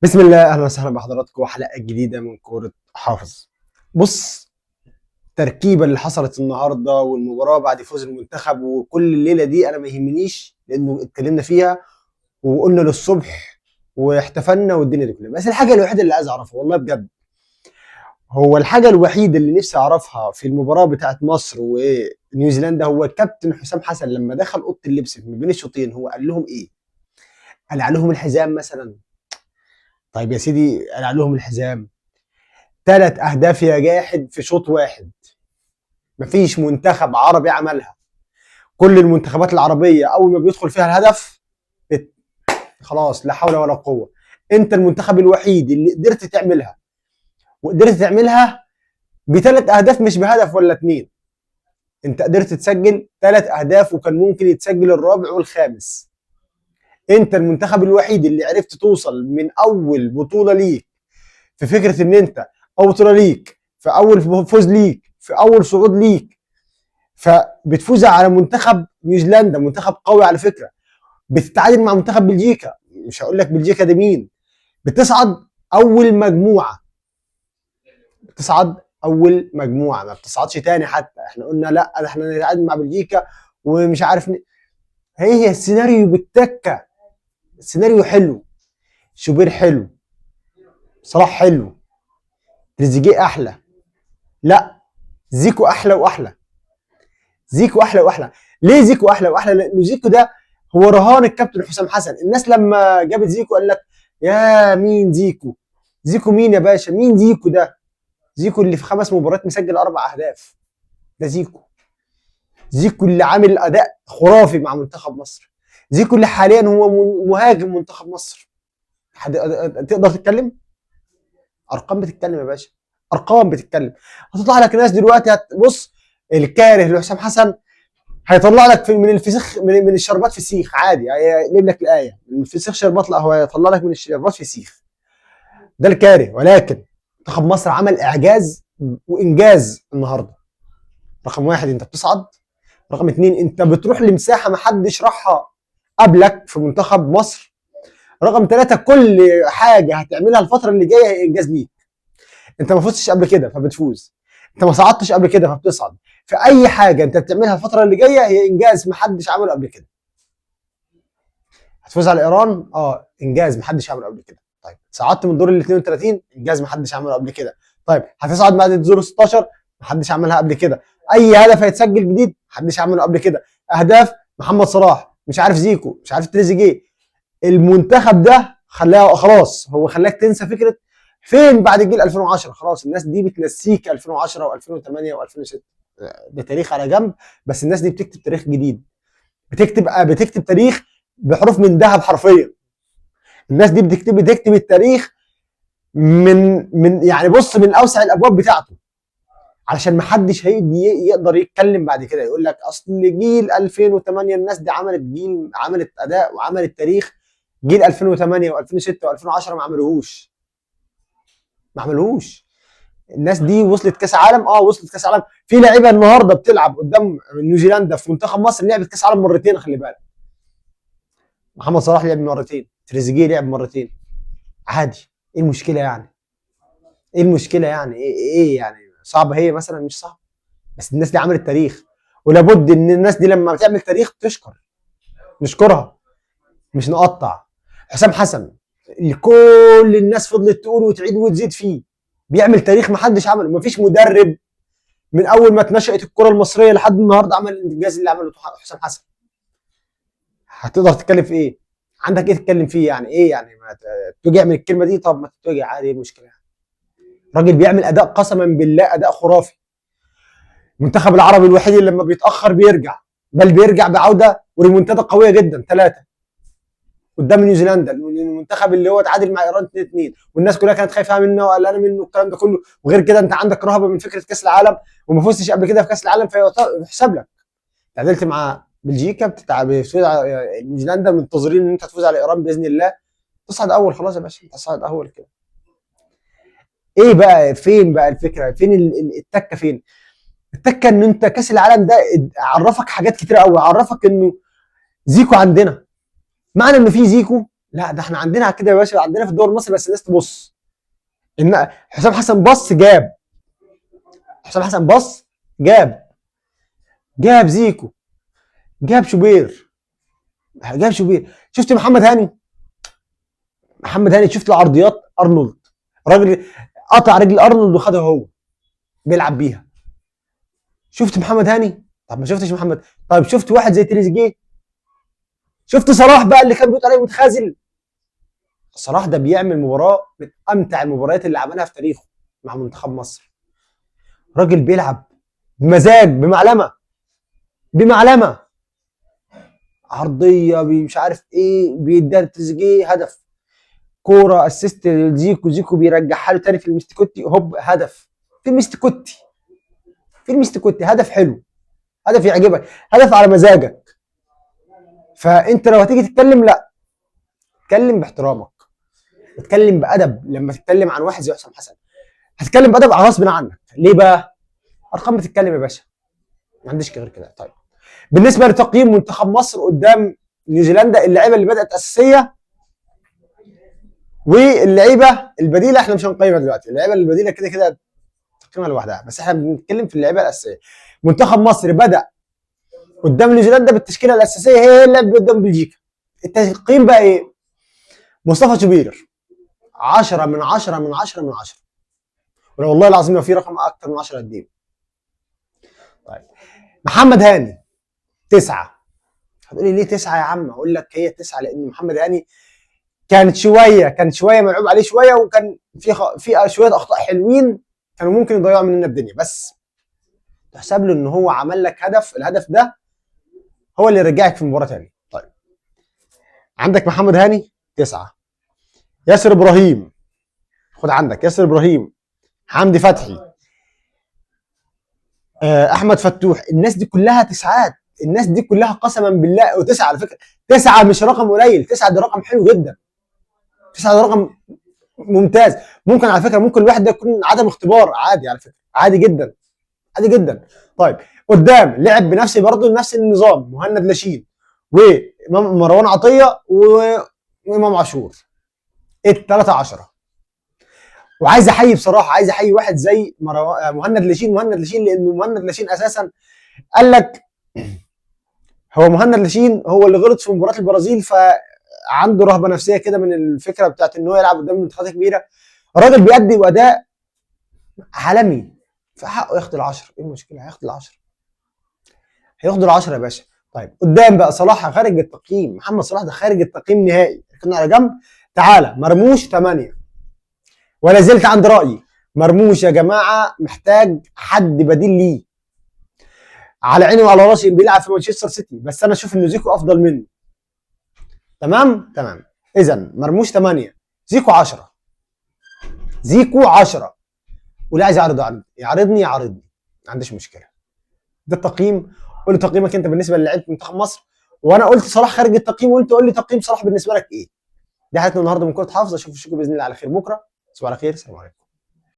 بسم الله، اهلا وسهلا بحضراتكم وحلقه جديده من كوره حافظ. بص، التركيبه اللي حصلت النهارده والمباراه بعد فوز المنتخب وكل الليله دي انا ما يهمنيش، لانه اتكلمنا فيها وقلنا للصبح واحتفلنا والدنيا دي كلها. بس الحاجه الوحيده اللي عايز اعرفها والله بجد، هو الحاجه الوحيده اللي نفسي اعرفها في المباراه بتاعت مصر ونيوزيلندا، هو الكابتن حسام حسن لما دخل اوضه اللبس ما بين الشوطين هو قال لهم ايه؟ قلع لهم الحزام مثلا؟ طيب يا سيدي، قلع لهم الحزام. 3 أهداف يا جاحد في شوط واحد، مفيش منتخب عربي عملها. كل المنتخبات العربية أول ما بيدخل فيها الهدف بت... خلاص، لا حول ولا قوة. أنت المنتخب الوحيد اللي قدرت تعملها، وقدرت تعملها ب3 أهداف مش بهدف ولا 2. أنت قدرت تسجل 3 أهداف وكان ممكن يتسجل الرابع والخامس. أنت المنتخب الوحيد اللي عرفت توصل من أول بطولة ليك، في فكرة إن أنت أول بطولة ليك، في أول فوز ليك، في أول صعود ليك، فبتفوز على منتخب نيوزيلندا، منتخب قوي على فكره. بتتعادل مع منتخب بلجيكا، مش هقول لك بلجيكا دي مين. بتصعد اول مجموعه، بتصعد اول مجموعه، ما بتصعدش تاني. حتى احنا قلنا لا، ده احنا نتعادل مع بلجيكا ومش عارف هي السيناريو بالتكه. السيناريو حلو، شوبير حلو، صلاح حلو، تريزيجيه احلى. لا، زيكو احلى واحلى. زيكو احلى واحلى. ليه زيكو احلى واحلى؟ لانه زيكو ده هو رهان الكابتن حسام حسن. الناس لما جابت زيكو قال لك يا مين زيكو؟ زيكو مين يا باشا؟ مين زيكو ده؟ زيكو اللي في 5 مباريات مسجل 4 اهداف، ده زيكو. زيكو اللي عامل اداء خرافي مع منتخب مصر. زيكو اللي حاليا هو مهاجم منتخب مصر. تقدر تتكلم؟ ارقام بتتكلم يا باشا، ارقام بتتكلم. هتطلع لك ناس دلوقتي بص، الكاره لحسام حسن هيطلع لك من الفسيخ، من الشربات فسيخ عادي. هيقلب لك الايه من الفسيخ شربات، لا هو هيطلع لك من الشربات فسيخ. ده الكاره. ولكن منتخب مصر عمل اعجاز وانجاز النهارده. رقم واحد، انت بتصعد. رقم اتنين، انت بتروح لمساحه ما حدش راحها قبلك في منتخب مصر. رقم ثلاثة، كل حاجه هتعملها الفتره اللي جايه هي انجاز ليك. انت ما فزتش قبل كده فبتفوز، انت ما صعدتش قبل كده فبتصعد. فاي حاجه انت بتعملها الفتره اللي جايه هي انجاز ما حدش عمله قبل كده. هتفوز على ايران، انجاز محدش عمله قبل كده. طيب صعدت من دور ال 32، انجاز محدش عمله قبل كده. طيب هتصعد بعد دور 16، محدش عملها قبل كده. اي هدف هيتسجل جديد محدش عمله قبل كده. اهداف محمد صلاح، مش عارف زيكو، مش عارف تريزيجيه. المنتخب ده خلاها خلاص، هو خلاك تنسى فكره فين بعد جيل 2010. خلاص الناس دي بتنسيك 2010 و2008 و2006، ده تاريخ على جنب. بس الناس دي بتكتب تاريخ جديد، بتكتب تاريخ بحروف من ذهب حرفيا. الناس دي بتكتب التاريخ من يعني بص، من اوسع الابواب بتاعته، علشان ما حدش يقدر يتكلم بعد كده يقول لك اصل جيل 2008 الناس دي عملت جيل، عملت اداء وعملت تاريخ. جيل 2008 و2006 و2010 ما عملوهوش، ما عملوهوش. الناس دي وصلت كاس عالم، وصلت كاس عالم. في لعيبه النهارده بتلعب قدام نيوزيلندا في منتخب مصر لعبت كاس عالم مرتين، خلي بالك. محمد صلاح لعب مرتين، تريزيجيه لعب مرتين، عادي. ايه المشكله يعني؟ ايه المشكله يعني؟ ايه يعني؟ صعبه هي مثلا؟ مش صعب. بس الناس دي عملت تاريخ، ولابد ان الناس دي لما بتعمل تاريخ تشكر، نشكرها مش نقطع. حسام حسن اللي كل الناس فضلت تقول وتعيد وتزيد فيه، بيعمل تاريخ ما حدش عمله. مفيش مدرب من اول ما اتنشأت الكره المصريه لحد النهارده عمل الانجاز اللي عمله حسام حسن. هتقدر تتكلم في ايه؟ عندك ايه تتكلم فيه يعني؟ ايه يعني؟ ما تتوجع من الكلمه دي؟ طب ما تتوجع عادي، ايه المشكله يعني؟ راجل بيعمل اداء قسما بالله اداء خرافي. المنتخب العربي الوحيد اللي لما بيتاخر بيرجع، بل بيرجع بعوده وريمونتادا قويه جدا. 3 قدام نيوزيلندا، المنتخب اللي هو اتعادل مع ايران 2-2 والناس كلها كانت خايفه منه وقلقانه منه والكلام ده كله. وغير كده انت عندك رهبه من فكره كاس العالم وما فزتش قبل كده في كاس العالم، فيحسب لك. تعادلت مع بلجيكا، بتفوز على نيوزيلندا، منتظرين ان انت تفوز على ايران باذن الله، تصعد اول. خلاص يا باشا، انت تصعد اول كده. ايه بقى؟ فين بقى الفكره؟ فين التكه؟ فين التكه؟ ان انت كاس العالم ده عرفك حاجات كتير قوي. عرفك انه زيكو عندنا، معنى انه في زيكو لا ده احنا عندنا كده يا باشا، عندنا في الدوري المصري بس الناس تبص ان حسام حسن بص جاب، حسام حسن بص جاب زيكو، جاب شوبير، جاب شوبير. شفت محمد هاني؟ محمد هاني شفت له عرضيات ارنولد، راجل قطع رجل ارنولد وخدها هو بيلعب بيها. شفت محمد هاني؟ طب ما شفتش محمد. طيب شفت واحد زي تريزيجيه؟ شفت صلاح بقى اللي كان بيقول عليه متخاذل؟ صلاح ده بيعمل مباراه من امتع المباريات اللي عملها في تاريخه مع منتخب مصر. راجل بيلعب بمزاج، بمعلمه عرضيه مش عارف ايه، بيديها لتريزيجيه هدف، كوره اسيست لزيكو، زيكو بيرجعها له تاني في المستكوتي، هوب هدف في المستكوتي، هدف حلو، هدف يعجبك، هدف على مزاجك. فانت لو هتيجي تتكلم، لا، اتكلم باحترامك، اتكلم بادب. لما تتكلم عن واحد زي حسام حسن هتتكلم بادب على غصب عنك. ليه بقى؟ ارقام بتتكلم يا باشا، ما عنديش غير كده. طيب بالنسبه لتقييم منتخب مصر قدام نيوزيلندا، اللعيبه اللي بدات اساسيه واللعيبه البديله احنا مش هنقيمها دلوقتي، اللعيبه البديله كده كده تقييمها لوحدها، بس احنا بنتكلم في اللعيبه الاساسيه. منتخب مصر بدا قدام نيوزيلندا بالتشكيله الاساسيه هي اللي قدام بلجيكا. التقييم بقى ايه؟ مصطفى شوبير 10 من 10 من 10 من 10، ولو والله العظيم لو في رقم اكتر من 10 هديه. طيب محمد هاني 9. هتقولي ليه 9 يا عم؟ اقول لك هي 9 لان محمد هاني كانت شويه ملعوب عليه شويه، وكان في شويه اخطاء حلوين كانوا ممكن يضيعوا مننا الدنيا، بس تحسب له ان هو عمل لك هدف، الهدف ده هو اللي رجعك في المباراه تاني. طيب عندك محمد هاني 9، ياسر ابراهيم، خد عندك ياسر ابراهيم، حمدي فتحي، احمد فتوح، الناس دي كلها تسعات، الناس دي كلها قسما بالله. وتسعه على فكره، 9 مش رقم قليل، 9 ده رقم حلو جدا، 9 ده رقم ممتاز. ممكن على فكره ممكن الواحد ده يكون عدم اختبار، عادي على فكره، عادي جدا، عادي جدا. طيب قدام لعب بنفس برضه نفس النظام، مهند لاشين ومروان عطيه وامام عاشور، الثلاثه 10. وعايز احيي بصراحه، عايز احيي واحد زي مهند لاشين، لانه مهند لاشين اساسا قال لك هو مهند لاشين هو اللي غلط في مباراه البرازيل، فعنده رهبه نفسيه كده من الفكره بتاعت ان هو يلعب قدام منتخبات كبيره. الراجل بيأدي اداء عالمي، فحقه ياخد ال10. ايه المشكله؟ هياخد ال10، هياخد ال10 يا باشا. طيب قدام بقى صلاح خارج التقييم، محمد صلاح ده خارج التقييم نهائي، ركنه على جنب. تعالى مرموش 8، ولا زلت عند رايي، مرموش يا جماعه محتاج حد بديل ليه. على عيني وعلى راسي بيلعب في مانشستر سيتي، بس انا اشوف ان زيكو افضل منه. تمام. اذا مرموش 8، زيكو 10، زيكو 10. واللي عايز يعرضني ما عنديش مشكله. ده التقييم. قول لي تقييمك انت بالنسبه للعيبه منتخب مصر، وانا قلت صلاح خارج التقييم، وانت قول لي تقييم صلاح بالنسبه لك ايه. دي حلقتنا النهارده من كره حافظ، اشوفكم باذن الله على خير بكره. تصبحوا على خير، السلام عليكم.